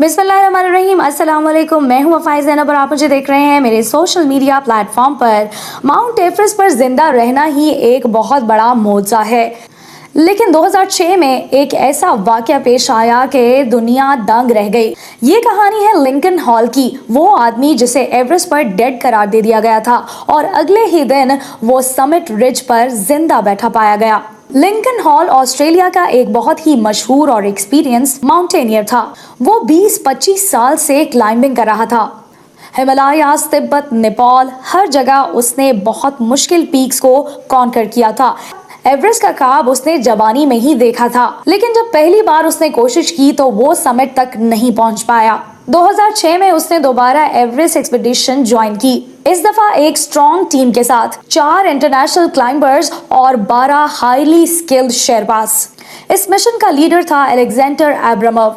बिस्मिल्लाहिर्रहमानिर्रहीम, अस्सलाम वालेकुम। मैं हूं वफाई ज़ैनब और आप मुझे देख रहे हैं मेरे सोशल मीडिया प्लेटफॉर्म पर। माउंट एवरेस्ट पर जिंदा रहना ही एक बहुत बड़ा मोज़ा है, लेकिन 2006 में एक ऐसा वाकया पेश आया कि दुनिया दंग रह गई। ये कहानी है लिंकन हॉल की, वो आदमी जिसे एवरेस्ट पर डेड करार दे दिया गया था और अगले ही दिन वो समिट रिज पर जिंदा बैठा पाया गया। लिंकन हॉल ऑस्ट्रेलिया का एक बहुत ही मशहूर और एक्सपीरियंस्ड माउंटेनियर था। वो 20-25 साल से क्लाइंबिंग कर रहा था। हिमालयास, तिब्बत, नेपाल, हर जगह उसने बहुत मुश्किल पीक्स को कॉन्कर किया था। एवरेस्ट का ख्वाब उसने जवानी में ही देखा था, लेकिन जब पहली बार उसने कोशिश की तो वो समिट तक नहीं पहुंच पाया। 2006 में उसने दोबारा एवरेस्ट एक्सपीडिशन ज्वाइन की, इस दफा एक स्ट्रॉन्ग टीम के साथ, 4 इंटरनेशनल क्लाइंबर्स और 12 हाईली स्किल्ड शेरपास। इस मिशन का लीडर था अलेक्जेंडर एब्रामोव,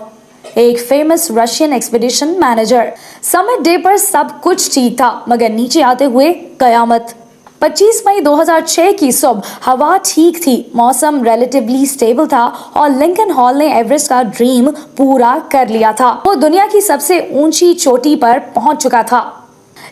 एक famous Russian expedition manager. Summit day पर सब कुछ ठीक था, मगर नीचे आते हुए कयामत। 25 मई 2006 की सुबह हवा ठीक थी, मौसम रिलेटिवली स्टेबल था और लिंकन हॉल ने एवरेस्ट का ड्रीम पूरा कर लिया था। वो दुनिया की सबसे ऊंची चोटी पर पहुंच चुका था।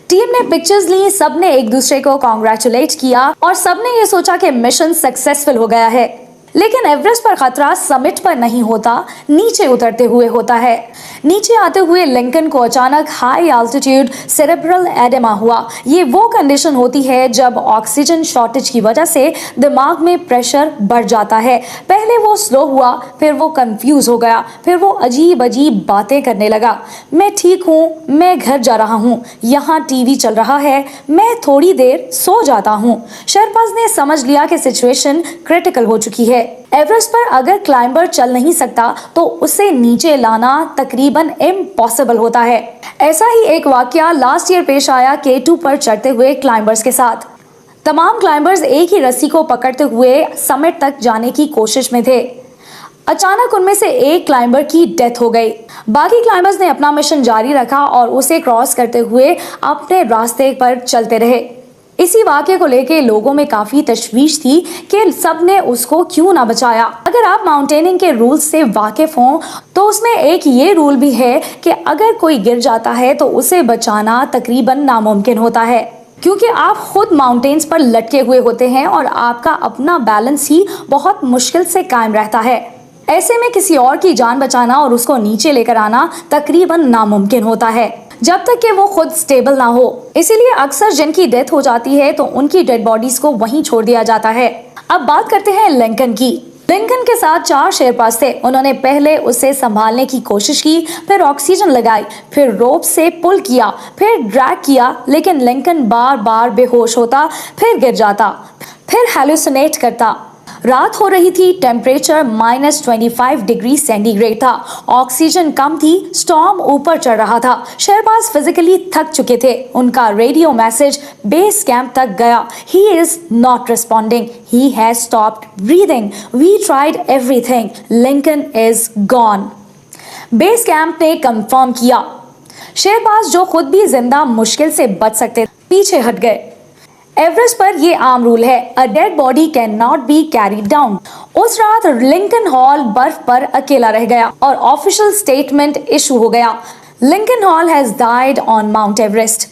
टीम ने पिक्चर्स ली, सबने एक दूसरे को कांग्रेचुलेट किया और सबने ये सोचा कि मिशन सक्सेसफुल हो गया है। लेकिन एवरेस्ट पर खतरा समिट पर नहीं होता, नीचे उतरते हुए होता है। नीचे आते हुए लिंकन को अचानक हाई एल्टीट्यूड सेरेब्रल एडेमा हुआ। ये वो कंडीशन होती है जब ऑक्सीजन शॉर्टेज की वजह से दिमाग में प्रेशर बढ़ जाता है। पहले वो स्लो हुआ, फिर वो कंफ्यूज हो गया, फिर वो अजीब अजीब बातें करने लगा। मैं ठीक हूँ, मैं घर जा रहा हूँ, यहाँ टीवी चल रहा है, मैं थोड़ी देर सो जाता हूँ। शेरपास ने समझ लिया कि सिचुएशन क्रिटिकल हो चुकी है। एवरेस्ट पर अगर क्लाइंबर चल नहीं सकता तो उसे नीचे लाना तकरीबन इम्पॉसिबल होता है। ऐसा ही एक वाकया लास्ट ईयर पेश आया K2 पर चढ़ते हुए क्लाइंबर्स के साथ। तमाम क्लाइंबर्स एक ही रस्सी को पकड़ते हुए समिट तक जाने की कोशिश में थे। अचानक उनमें से एक क्लाइंबर की डेथ हो गई। बाकी क्लाइंबर्स ने अपना मिशन जारी रखा और उसे क्रॉस करते हुए अपने रास्ते पर चलते रहे। इसी वाक़े को लेके लोगों में काफी तशवीश थी कि सबने उसको क्यों ना बचाया। अगर आप माउंटेनिंग के रूल्स से वाकिफ हों तो उसमें एक ये रूल भी है कि अगर कोई गिर जाता है तो उसे बचाना तकरीबन नामुमकिन होता है, क्योंकि आप खुद माउंटेन्स पर लटके हुए होते हैं और आपका अपना बैलेंस ही बहुत मुश्किल से कायम रहता है। ऐसे में किसी और की जान बचाना और उसको नीचे लेकर आना तकरीबन नामुमकिन होता है, जब तक कि वो खुद स्टेबल ना हो। इसीलिए अक्सर जिनकी डेथ हो जाती है तो उनकी डेड बॉडीज को वहीं छोड़ दिया जाता है। अब बात करते हैं लिंकन की। लिंकन के साथ 4 शेरपास थे। उन्होंने पहले उसे संभालने की कोशिश की, फिर ऑक्सीजन लगाई, फिर रोप से पुल किया, फिर ड्रैग किया, लेकिन लिंकन बार बार बेहोश होता, फिर गिर जाता, फिर हेलुसिनेट करता। रात हो रही थी, टेम्परेचर -25 डिग्री सेंटीग्रेड था, ऑक्सीजन कम थी, स्टॉर्म ऊपर चढ़ रहा था। शेरपास फिजिकली थक चुके थे। उनका रेडियो मैसेज बेस कैंप तक गया, he is not responding, he has stopped breathing, we tried everything, Lincoln is gone. Base camp ने कंफर्म किया। शेरपास जो खुद भी जिंदा मुश्किल से बच सकते पीछे हट गए। एवरेस्ट पर ये आम रूल है, a dead body can not be carried down. उस रात लिंकन हॉल बर्फ पर अकेला रह गया और ऑफिशियल स्टेटमेंट इशू हो गया, Lincoln hall has died on mount Everest.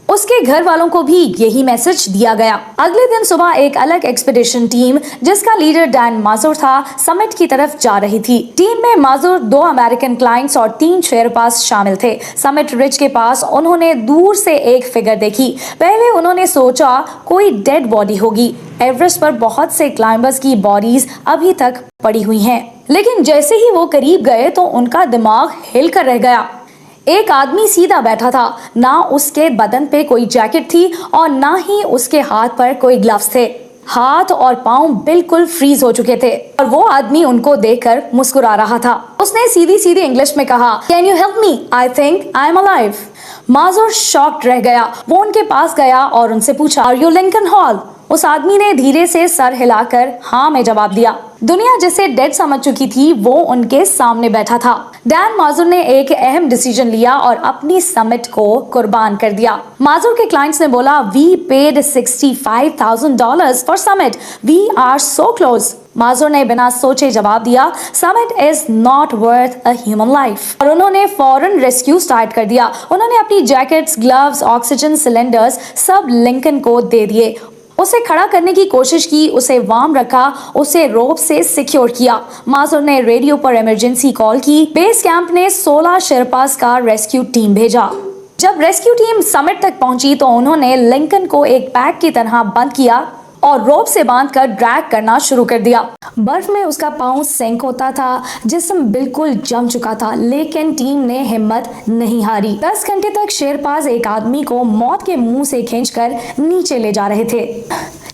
उसके घर वालों को भी यही मैसेज दिया गया। अगले दिन सुबह एक अलग एक्सपीडिशन टीम, जिसका लीडर डैन माजुर था, समिट की तरफ जा रही थी। टीम में माजुर, 2 अमेरिकन क्लाइंट्स और 3 शेरपास शामिल थे। समिट रिज के पास उन्होंने दूर से एक फिगर देखी। पहले उन्होंने सोचा कोई डेड बॉडी होगी। एवरेस्ट पर बहुत से क्लाइंबर्स की बॉडीज अभी तक पड़ी हुई हैं, लेकिन जैसे ही वो करीब गए तो उनका दिमाग हिलकर रह गया। एक आदमी सीधा बैठा था, ना उसके बदन पे कोई जैकेट थी और ना ही उसके हाथ पर कोई ग्लव्स थे। हाथ और पांव बिल्कुल फ्रीज हो चुके थे और वो आदमी उनको देखकर मुस्कुरा रहा था। उसने सीधी सीधी इंग्लिश में कहा, can you help me, I think I am alive. Mazur shocked रह गया। वो उनके पास गया और उनसे पूछा, आर यू लिंकन हॉल? उस आदमी ने धीरे से सर हिलाकर हाँ में जवाब दिया। दुनिया जिसे डेड समझ चुकी थी वो उनके सामने बैठा था। डैन माजुर ने एक अहम डिसीजन लिया और अपनी समिट को कुर्बान कर दिया। माजुर के क्लाइंट्स ने बोला, we paid $65,000 for summit, we are so close. Mazur ने बिना सोचे जवाब दिया, summit is not worth a human life. और उन्होंने फौरन रेस्क्यू स्टार्ट कर दिया। उन्होंने अपनी जैकेट्स, ग्लव्स, ऑक्सीजन सिलेंडर्स सब लिंकन को दे दिए। उसे खड़ा करने की कोशिश की, उसे वार्म रखा, उसे रोप से सिक्योर किया। माजुर ने रेडियो पर इमरजेंसी कॉल की। बेस कैंप ने 16 शेरपास का रेस्क्यू टीम भेजा। जब रेस्क्यू टीम समिट तक पहुंची तो उन्होंने लिंकन को एक बैग की तरह बंद किया और रोप से बांधकर ड्रैग करना शुरू कर दिया। बर्फ में उसका पांव सिंक होता था, जिस्म बिल्कुल जम चुका था, लेकिन टीम ने हिम्मत नहीं हारी। 10 घंटे तक शेरपास एक आदमी को मौत के मुंह से खींचकर नीचे ले जा रहे थे।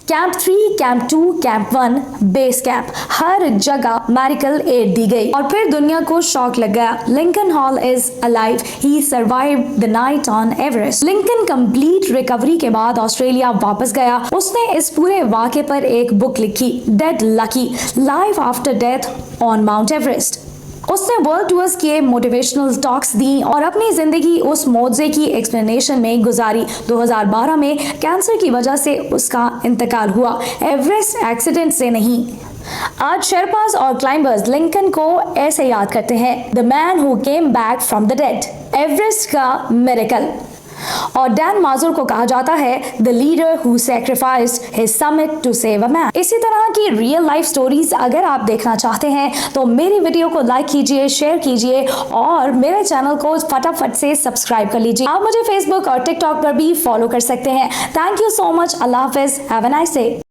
Camp 3, camp 2, camp 1, base camp, हर जगह मेडिकल एड दी गई और फिर दुनिया को शॉक लग गया। Lincoln hall is alive, he survived the night on Everest. Lincoln complete recovery के बाद ऑस्ट्रेलिया वापस गया। उसने इस पूरे वाक़े पर एक बुक लिखी, dead lucky, life after death on mount Everest. उसने वर्ल्ड टूर्स किए, मोटिवेशनल टॉक्स दी और अपनी जिंदगी उस मौजे की एक्सप्लेनेशन में गुजारी। 2012 में कैंसर की वजह से उसका इंतकाल हुआ, एवरेस्ट एक्सीडेंट से नहीं। आज शेरपास और क्लाइंबर्स लिंकन को ऐसे याद करते हैं, the man who came back from the dead, Everest का मिरेकल। और डैन माजुर को कहा जाता है the leader who sacrificed his summit to save a man. इसी तरह की रियल लाइफ स्टोरीज अगर आप देखना चाहते हैं तो मेरी वीडियो को लाइक कीजिए, शेयर कीजिए और मेरे चैनल को फटाफट से सब्सक्राइब कर लीजिए। आप मुझे फेसबुक और टिकटॉक पर भी फॉलो कर सकते हैं। Thank you so much. Allah Hafiz. Have a nice day.